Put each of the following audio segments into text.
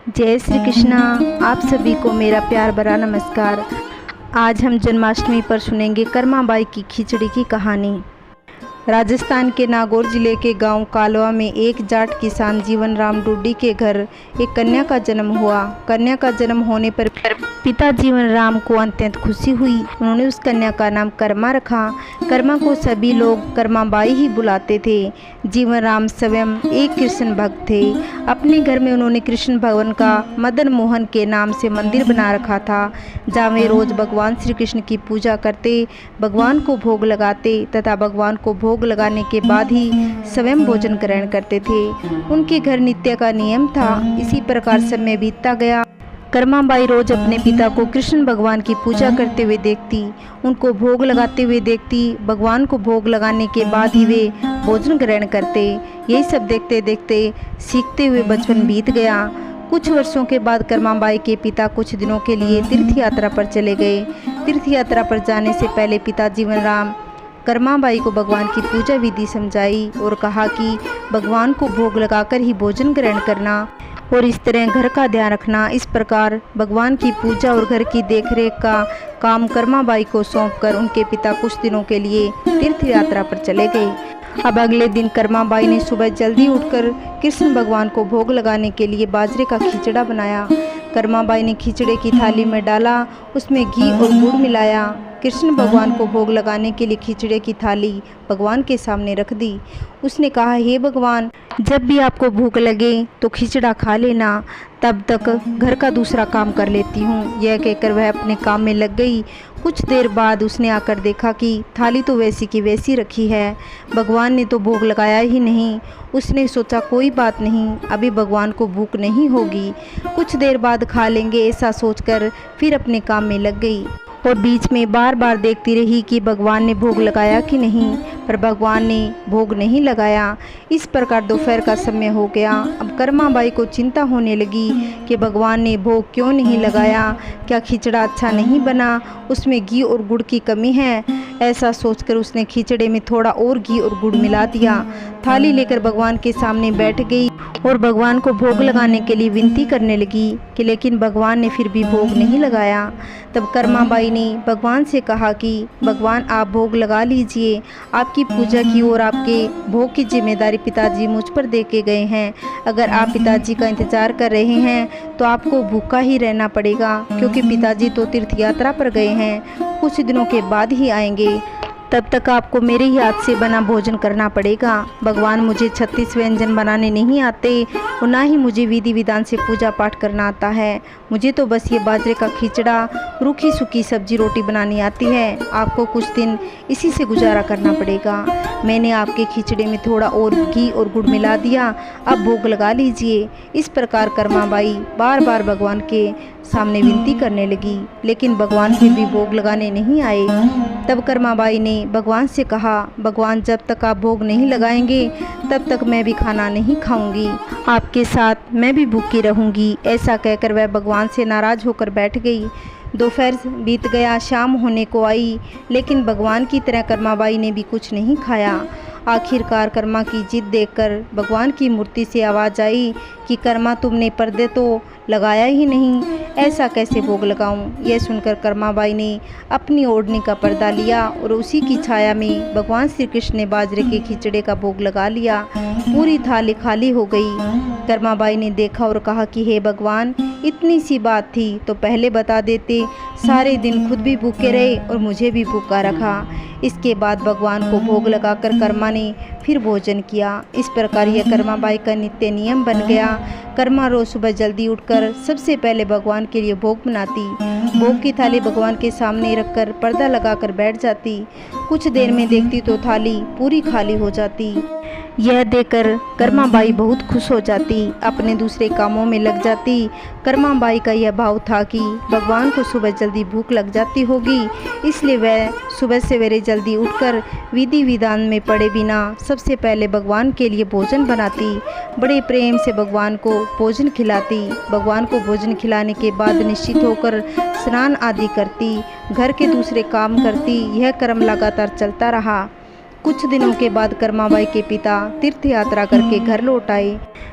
जय श्री कृष्णा। आप सभी को मेरा प्यार भरा नमस्कार। आज हम जन्माष्टमी पर सुनेंगे कर्माबाई की खिचड़ी की कहानी। राजस्थान के नागौर जिले के गांव कालवा में एक जाट किसान जीवन राम डूडी के घर एक कन्या का जन्म हुआ। कन्या का जन्म होने पर पिता जीवन राम को अत्यंत खुशी हुई। उन्होंने उस कन्या का नाम कर्मा रखा। कर्मा को सभी लोग कर्माबाई ही बुलाते थे। जीवन राम स्वयं एक कृष्ण भक्त थे। अपने घर में उन्होंने कृष्ण भगवान का मदन मोहन के नाम से मंदिर बना रखा था, जहाँ वे रोज भगवान श्री कृष्ण की पूजा करते, भगवान को भोग लगाते तथा भगवान को भोग लगाने के बाद ही स्वयं भोजन ग्रहण करते थे। उनके घर नित्य का नियम था। इसी प्रकार समय बीतता गया। कर्माबाई रोज अपने पिता को कृष्ण भगवान की पूजा करते हुए देखती, उनको भोग लगाते हुए देखती। भगवान को भोग लगाने के बाद ही वे भोजन ग्रहण करते। यही सब देखते देखते सीखते हुए बचपन बीत गया। कुछ वर्षों के बाद कर्माबाई के पिता कुछ दिनों के लिए तीर्थ यात्रा पर चले गए। तीर्थ यात्रा पर जाने से पहले पिता जीवन राम कर्माबाई को भगवान की पूजा विधि समझाई और कहा कि भगवान को भोग लगाकर ही भोजन ग्रहण करना और इस तरह घर का ध्यान रखना। इस प्रकार भगवान की पूजा और घर की देखरेख का काम कर्माबाई को सौंपकर उनके पिता कुछ दिनों के लिए तीर्थ यात्रा पर चले गए। अब अगले दिन कर्माबाई ने सुबह जल्दी उठकर कृष्ण भगवान को भोग लगाने के लिए बाजरे का खिचड़ा बनाया। कर्माबाई ने खिचड़े की थाली में डाला, उसमें घी और गुड़ मिलाया। कृष्ण भगवान को भोग लगाने के लिए खिचड़े की थाली भगवान के सामने रख दी। उसने कहा, हे भगवान, जब भी आपको भूख लगे तो खिचड़ा खा लेना, तब तक घर का दूसरा काम कर लेती हूँ। यह कहकर वह अपने काम में लग गई। कुछ देर बाद उसने आकर देखा कि थाली तो वैसी की वैसी रखी है, भगवान ने तो भोग लगाया ही नहीं। उसने सोचा कोई बात नहीं, अभी भगवान को भूख नहीं होगी, कुछ देर बाद खा लेंगे। ऐसा सोचकर फिर अपने काम में लग गई और बीच में बार बार देखती रही कि भगवान ने भोग लगाया कि नहीं, पर भगवान ने भोग नहीं लगाया। इस प्रकार दोपहर का समय हो गया। अब कर्माबाई को चिंता होने लगी कि भगवान ने भोग क्यों नहीं लगाया, क्या खिचड़ा अच्छा नहीं बना, उसमें घी और गुड़ की कमी है। ऐसा सोचकर उसने खिचड़े में थोड़ा और घी और गुड़ मिला दिया। थाली लेकर भगवान के सामने बैठ गई और भगवान को भोग लगाने के लिए विनती करने लगी कि लेकिन भगवान ने फिर भी भोग नहीं लगाया। तब कर्माबाई ने भगवान से कहा कि भगवान, आप भोग लगा लीजिए, आपकी पूजा की और आपके भोग की जिम्मेदारी पिताजी मुझ पर दे के गए हैं। अगर आप पिताजी का इंतजार कर रहे हैं तो आपको भूखा ही रहना पड़ेगा, क्योंकि पिताजी तो तीर्थ यात्रा पर गए हैं, कुछ दिनों के बाद ही आएंगे। तब तक आपको मेरे ही हाथ से बना भोजन करना पड़ेगा। भगवान, मुझे 36 व्यंजन बनाने नहीं आते और ना ही मुझे विधि विधान से पूजा पाठ करना आता है। मुझे तो बस ये बाजरे का खिचड़ा, रूखी सूखी सब्जी रोटी बनानी आती है। आपको कुछ दिन इसी से गुजारा करना पड़ेगा। मैंने आपके खिचड़े में थोड़ा और घी और गुड़ मिला दिया, अब भोग लगा लीजिए। इस प्रकार कर्माबाई बार बार भगवान के सामने विनती करने लगी, लेकिन भगवान फिर भी भोग लगाने नहीं आए। तब कर्माबाई ने भगवान से कहा, भगवान, जब तक आप भोग नहीं लगाएंगे तब तक मैं भी खाना नहीं खाऊंगी, आपके साथ मैं भी भूखी रहूंगी। ऐसा कहकर वह भगवान से नाराज होकर बैठ गई। दोपहर बीत गया, शाम होने को आई, लेकिन भगवान की तरह कर्माबाई ने भी कुछ नहीं खाया। आखिरकार कर्मा की जिद देखकर भगवान की मूर्ति से आवाज़ आई कि कर्मा, तुमने पर्दे तो लगाया ही नहीं, ऐसा कैसे भोग लगाऊं? यह सुनकर कर्माबाई ने अपनी ओढ़नी का पर्दा लिया और उसी की छाया में भगवान श्री कृष्ण ने बाजरे के खिचड़े का भोग लगा लिया। पूरी थाली खाली हो गई। कर्माबाई ने देखा और कहा कि हे भगवान, इतनी सी बात थी तो पहले बता देते, सारे दिन खुद भी भूखे रहे और मुझे भी भूखा रखा। इसके बाद भगवान को भोग लगाकर कर्मा ने फिर भोजन किया। इस प्रकार यह कर्माबाई का नित्य नियम बन गया। कर्मा रोज सुबह जल्दी उठकर सबसे पहले भगवान के लिए भोग बनाती, भोग की थाली भगवान के सामने रखकर पर्दा लगाकर बैठ जाती। कुछ देर में देखती तो थाली पूरी खाली हो जाती। यह देखकर कर्माबाई बहुत खुश हो जाती, अपने दूसरे कामों में लग जाती। कर्माबाई का यह भाव था कि भगवान को सुबह जल्दी भूख लग जाती होगी, इसलिए वह सुबह सवेरे जल्दी उठकर विधि विधान में पड़े बिना सबसे पहले भगवान के लिए भोजन बनाती। बड़े प्रेम से भगवान को भोजन खिलाती। भगवान को भोजन खिलाने के बाद निश्चित होकर स्नान आदि करती, घर के दूसरे काम करती। यह क्रम लगातार चलता रहा। कुछ दिनों के बाद कर्माबाई के पिता तीर्थ यात्रा करके घर लौट आए।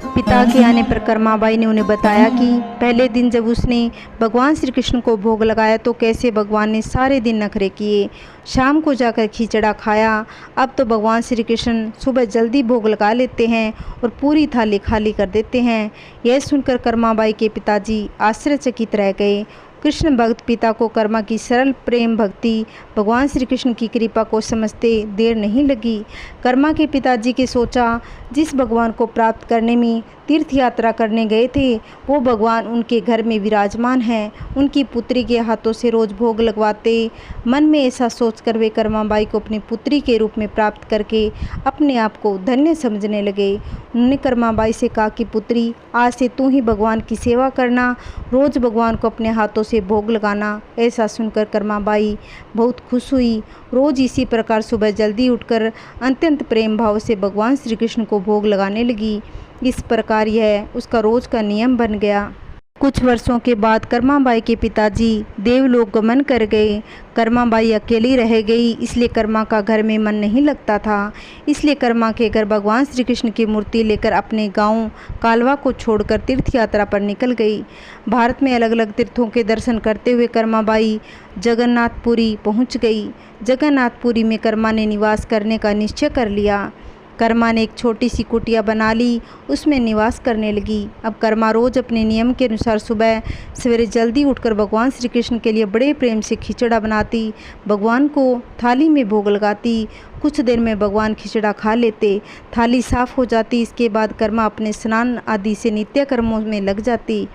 पिता के आने पर कर्माबाई ने उन्हें बताया कि पहले दिन जब उसने भगवान श्री कृष्ण को भोग लगाया तो कैसे भगवान ने सारे दिन नखरे किए, शाम को जाकर खिचड़ा खाया। अब तो भगवान श्री कृष्ण सुबह जल्दी भोग लगा लेते हैं और पूरी थाली खाली कर देते हैं। यह सुनकर कर्माबाई के पिताजी आश्चर्यचकित रह गए। कृष्ण भक्त पिता को कर्मा की सरल प्रेम भक्ति भगवान श्री कृष्ण की कृपा को समझते देर नहीं लगी। कर्मा के पिताजी के सोचा, जिस भगवान को प्राप्त करने में तीर्थ यात्रा करने गए थे वो भगवान उनके घर में विराजमान हैं, उनकी पुत्री के हाथों से रोज भोग लगवाते। मन में ऐसा सोचकर वे कर्माबाई को अपनी पुत्री के रूप में प्राप्त करके अपने आप को धन्य समझने लगे। उन्होंने कर्माबाई से कहा कि पुत्री, आज से तू ही भगवान की सेवा करना, रोज भगवान को अपने हाथों से भोग लगाना। ऐसा सुनकर कर्माबाई बहुत खुश हुई। रोज इसी प्रकार सुबह जल्दी उठकर अत्यंत प्रेम भाव से भगवान श्री कृष्ण को भोग लगाने लगी। इस प्रकार यह उसका रोज का नियम बन गया। कुछ वर्षों के बाद कर्माबाई के पिताजी देवलोक गमन कर गए। कर्माबाई अकेली रह गई, इसलिए कर्मा का घर में मन नहीं लगता था। इसलिए कर्मा के घर भगवान श्री कृष्ण की मूर्ति लेकर अपने गांव कालवा को छोड़कर तीर्थ यात्रा पर निकल गई। भारत में अलग अलग तीर्थों के दर्शन करते हुए कर्माबाई जगन्नाथपुरी पहुंच गई। जगन्नाथपुरी में कर्मा ने निवास करने का निश्चय कर लिया। कर्मा ने एक छोटी सी कुटिया बना ली, उसमें निवास करने लगी। अब कर्मा रोज अपने नियम के अनुसार सुबह सवेरे जल्दी उठकर भगवान श्री कृष्ण के लिए बड़े प्रेम से खिचड़ा बनाती, भगवान को थाली में भोग लगाती। कुछ देर में भगवान खिचड़ा खा लेते, थाली साफ हो जाती। इसके बाद कर्मा अपने स्नान आदि से नित्य कर्मों में लग जाती।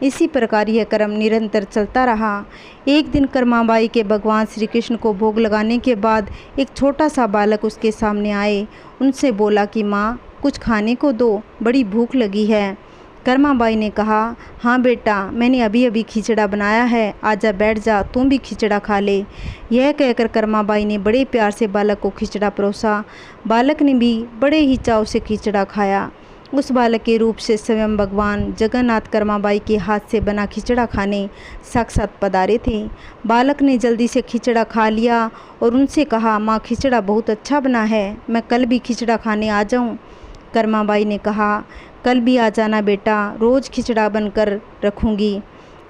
इसी प्रकार यह कर्म निरंतर चलता रहा। एक दिन कर्माबाई के भगवान श्री कृष्ण को भोग लगाने के बाद एक छोटा सा बालक उसके सामने आए। उनसे बोला कि माँ, कुछ खाने को दो, बड़ी भूख लगी है। कर्माबाई ने कहा, हाँ बेटा, मैंने अभी अभी खिचड़ा बनाया है, आजा बैठ जा, तुम भी खिचड़ा खा ले। यह कहकर कर्माबाई ने बड़े प्यार से बालक को खिचड़ा परोसा। बालक ने भी बड़े ही चाव से खिचड़ा खाया। उस बालक के रूप से स्वयं भगवान जगन्नाथ कर्माबाई के हाथ से बना खिचड़ा खाने साक्षात पधारे थे। बालक ने जल्दी से खिचड़ा खा लिया और उनसे कहा, माँ, खिचड़ा बहुत अच्छा बना है, मैं कल भी खिचड़ा खाने आ जाऊँ। कर्माबाई ने कहा, कल भी आ जाना बेटा, रोज़ खिचड़ा बनकर रखूँगी,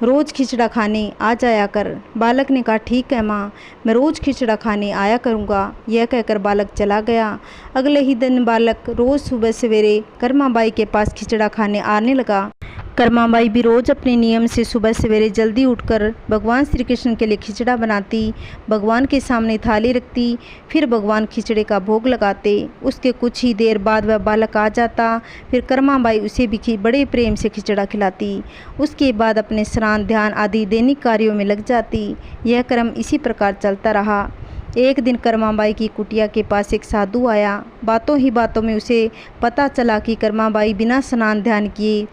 रोज़ खिचड़ा खाने आ जाया कर। बालक ने कहा, ठीक है माँ, मैं रोज़ खिचड़ा खाने आया करूँगा। यह कहकर बालक चला गया। अगले ही दिन बालक रोज़ सुबह सवेरे कर्माबाई के पास खिचड़ा खाने आने लगा। कर्माबाई भी रोज़ अपने नियम से सुबह सवेरे जल्दी उठकर भगवान श्री कृष्ण के लिए खिचड़ा बनाती, भगवान के सामने थाली रखती, फिर भगवान खिचड़े का भोग लगाते। उसके कुछ ही देर बाद वह बालक आ जाता, फिर कर्माबाई उसे भी बड़े प्रेम से खिचड़ा खिलाती। उसके बाद अपने स्नान, ध्यान आदि दैनिक कार्यों में लग जाती। यह क्रम इसी प्रकार चलता रहा। एक दिन कर्माबाई की कुटिया के पास एक साधु आया। बातों ही बातों में उसे पता चला कि कर्माबाई बिना स्नान ध्यान किए,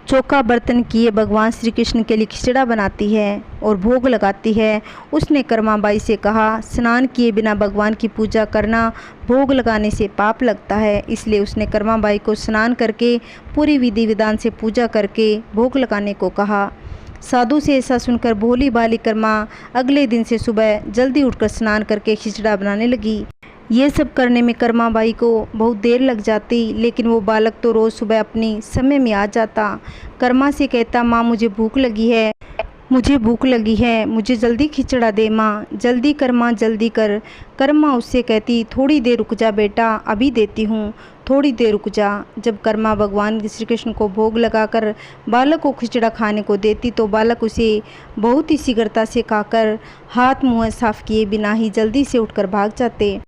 चौका बर्तन किए भगवान श्री कृष्ण के लिए खिचड़ा बनाती है और भोग लगाती है। उसने कर्माबाई से कहा, स्नान किए बिना भगवान की पूजा करना, भोग लगाने से पाप लगता है। इसलिए उसने कर्माबाई को स्नान करके पूरी विधि विधान से पूजा करके भोग लगाने को कहा। साधु से ऐसा सुनकर भोली भाली कर्मा अगले दिन से सुबह जल्दी उठकर स्नान करके खिचड़ा बनाने लगी। ये सब करने में कर्माबाई को बहुत देर लग जाती, लेकिन वो बालक तो रोज़ सुबह अपनी समय में आ जाता। कर्मा से कहता, माँ, मुझे भूख लगी है, मुझे जल्दी खिचड़ा दे माँ, जल्दी कर माँ, जल्दी कर। कर्मा उससे कहती, थोड़ी देर रुक जा बेटा, अभी देती हूँ, थोड़ी देर रुक जा। जब कर्मा भगवान श्री कृष्ण को भोग लगाकर बालक को खिचड़ा खाने को देती तो बालक उसे बहुत ही शीघ्रता से खाकर हाथ मुँह साफ किए बिना ही जल्दी से उठकर भाग जाते।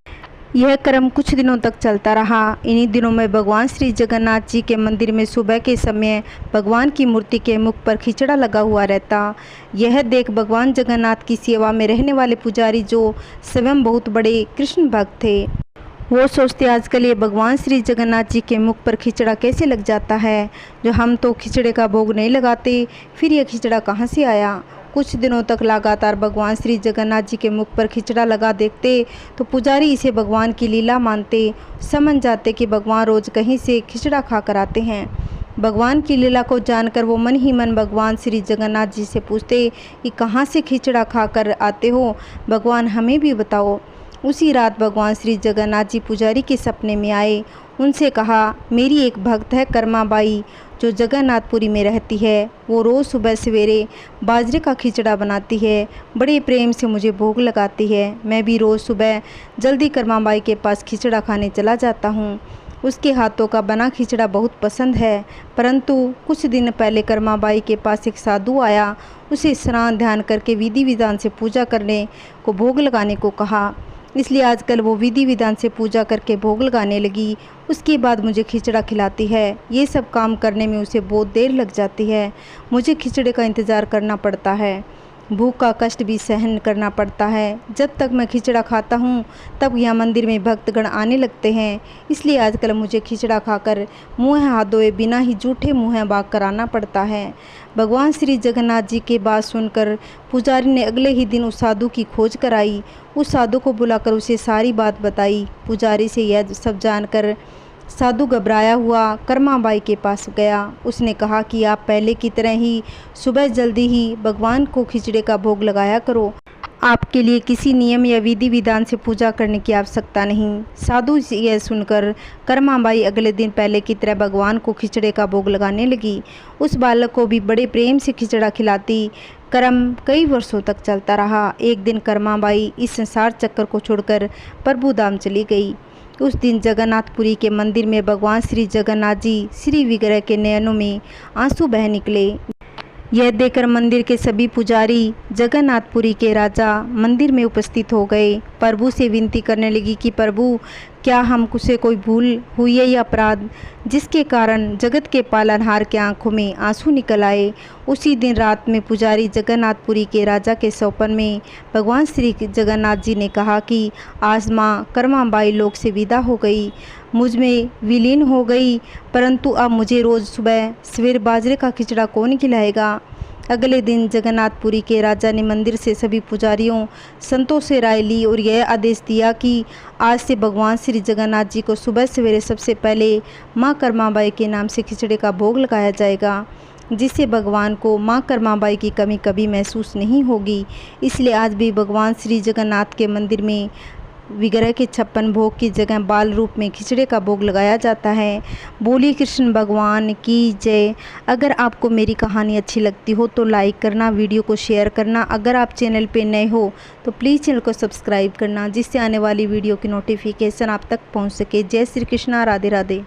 यह क्रम कुछ दिनों तक चलता रहा। इन्हीं दिनों में भगवान श्री जगन्नाथ जी के मंदिर में सुबह के समय भगवान की मूर्ति के मुख पर खिचड़ा लगा हुआ रहता। यह देख भगवान जगन्नाथ की सेवा में रहने वाले पुजारी, जो स्वयं बहुत बड़े कृष्ण भक्त थे, वो सोचते, आजकल ये भगवान श्री जगन्नाथ जी के मुख पर खिचड़ा कैसे लग जाता है, जो हम तो खिचड़े का भोग नहीं लगाते, फिर यह खिचड़ा कहाँ से आया। कुछ दिनों तक लगातार भगवान श्री जगन्नाथ जी के मुख पर खिचड़ा लगा देखते तो पुजारी इसे भगवान की लीला मानते, समझ जाते कि भगवान रोज़ कहीं से खिचड़ा खा कर आते हैं। भगवान की लीला को जानकर वो मन ही मन भगवान श्री जगन्नाथ जी से पूछते कि कहाँ से खिचड़ा खा कर आते हो, भगवान हमें भी बताओ। उसी रात भगवान श्री जगन्नाथ जी पुजारी के सपने में आए। उनसे कहा, मेरी एक भक्त है कर्माबाई जो जगन्नाथपुरी में रहती है। वो रोज़ सुबह सवेरे बाजरे का खिचड़ा बनाती है, बड़े प्रेम से मुझे भोग लगाती है। मैं भी रोज़ सुबह जल्दी कर्माबाई के पास खिचड़ा खाने चला जाता हूँ। उसके हाथों का बना खिचड़ा बहुत पसंद है। परंतु कुछ दिन पहले कर्माबाई के पास एक साधु आया। उसे स्नान ध्यान करके विधि विधान से पूजा करने को भोग लगाने को कहा। इसलिए आजकल वो विधि विधान से पूजा करके भोग लगाने लगी। उसके बाद मुझे खिचड़ा खिलाती है। ये सब काम करने में उसे बहुत देर लग जाती है। मुझे खिचड़े का इंतज़ार करना पड़ता है, भूख का कष्ट भी सहन करना पड़ता है। जब तक मैं खिचड़ा खाता हूँ तब यहाँ मंदिर में भक्तगण आने लगते हैं। इसलिए आजकल मुझे खिचड़ा खाकर मुँह हाथ धोए बिना ही जूठे मुँह भाग कराना पड़ता है। भगवान श्री जगन्नाथ जी की बात सुनकर पुजारी ने अगले ही दिन उस साधु की खोज कराई। उस साधु को बुलाकर उसे सारी बात बताई। पुजारी से यह सब जानकर साधु घबराया हुआ कर्माबाई के पास गया। उसने कहा कि आप पहले की तरह ही सुबह जल्दी ही भगवान को खिचड़े का भोग लगाया करो। आपके लिए किसी नियम या विधि विधान से पूजा करने की आवश्यकता नहीं। साधु यह सुनकर कर्माबाई अगले दिन पहले की तरह भगवान को खिचड़े का भोग लगाने लगी। उस बालक को भी बड़े प्रेम से खिचड़ा खिलाती क्रम कई वर्षों तक चलता रहा। एक दिन कर्माबाई इस संसार चक्कर को छोड़कर प्रभु धाम चली गई। उस दिन जगन्नाथपुरी के मंदिर में भगवान श्री जगन्नाथ जी श्री विग्रह के नयनों में आंसू बह निकले। यह देखकर मंदिर के सभी पुजारी जगन्नाथपुरी के राजा मंदिर में उपस्थित हो गए। प्रभु से विनती करने लगी कि प्रभु, क्या हमसे कोई भूल हुई है या अपराध जिसके कारण जगत के पालनहार के आंखों में आंसू निकल आए। उसी दिन रात में पुजारी जगन्नाथपुरी के राजा के सौपन में भगवान श्री जगन्नाथ जी ने कहा कि आज माँ कर्माबाई लोक से विदा हो गई, मुझ में विलीन हो गई, परंतु अब मुझे रोज़ सुबह सवेरे बाजरे का खिचड़ा कौन खिलाएगा। अगले दिन जगन्नाथपुरी के राजा ने मंदिर से सभी पुजारियों संतों से राय ली और यह आदेश दिया कि आज से भगवान श्री जगन्नाथ जी को सुबह सवेरे सबसे पहले माँ कर्माबाई के नाम से खिचड़े का भोग लगाया जाएगा, जिससे भगवान को माँ कर्माबाई की कमी कभी महसूस नहीं होगी। इसलिए आज भी भगवान श्री जगन्नाथ के मंदिर में विग्रह के 56 भोग की जगह बाल रूप में खिचड़े का भोग लगाया जाता है। बोली कृष्ण भगवान की जय। अगर आपको मेरी कहानी अच्छी लगती हो तो लाइक करना, वीडियो को शेयर करना। अगर आप चैनल पे नए हो तो प्लीज़ चैनल को सब्सक्राइब करना, जिससे आने वाली वीडियो की नोटिफिकेशन आप तक पहुंच सके। जय श्री कृष्णा, राधे राधे।